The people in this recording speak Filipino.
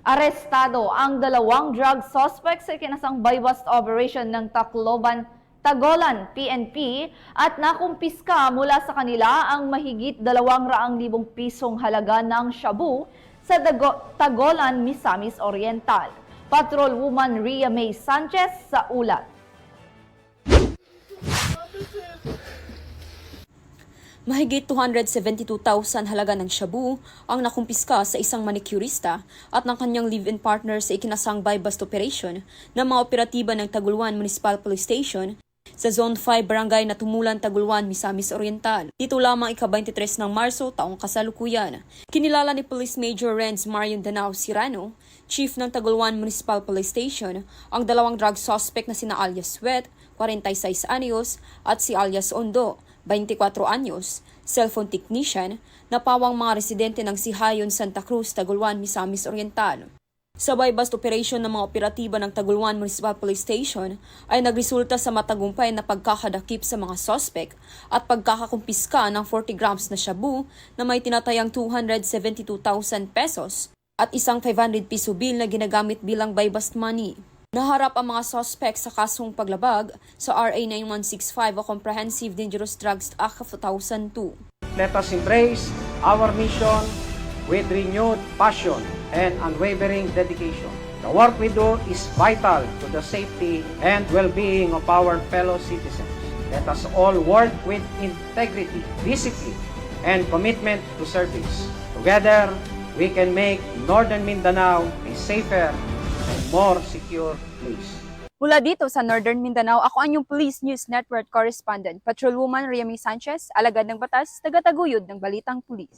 Arestado ang dalawang drug suspects sa ikinasang buy-bust operation ng Tagolan PNP at nakumpiska mula sa kanila ang mahigit 200,000 pisong halaga ng shabu sa Tagolan, Misamis Oriental. Patrolwoman Rhea May Sanchez sa ulat. Mahigit 272,000 halaga ng shabu ang nakumpiska sa isang manicurista at ng kanyang live-in partner sa ikinasang buy-bust operation ng mga operatiba ng Taguluan Municipal Police Station sa Zone 5 Barangay na Tumulan, Taguluan, Misamis Oriental. Dito lamang ika-23 ng Marso taong kasalukuyan. Kinilala ni Police Major Renz Marion Danao Cirano, Chief ng Taguluan Municipal Police Station, ang dalawang drug suspect na sina alias Sweat, 46 anyos, at si alias Ondo, 24 anyos, cellphone technician, na pawang mga residente ng Sihayon, Santa Cruz, Taguluan, Misamis Oriental. Sa buy-bust operation ng mga operatiba ng Taguluan Municipal Police Station ay nagresulta sa matagumpay na pagkakadakip sa mga suspect at pagkakakumpiska ng 40 grams na shabu na may tinatayang 272,000 pesos at isang 500 piso bill na ginagamit bilang buy-bust money. Naharap ang mga suspect sa kasong paglabag sa RA 9165 o Comprehensive Dangerous Drugs Act of 2002. Let us embrace our mission with renewed passion and unwavering dedication. The work we do is vital to the safety and well-being of our fellow citizens. Let us all work with integrity, discipline, and commitment to service. Together, we can make Northern Mindanao a safer and more secure place. Mula dito sa Northern Mindanao, ako ang inyong Police News Network Correspondent, Patrolwoman Rhea May Sanchez, alagad ng batas, tagataguyod ng Balitang Pulis.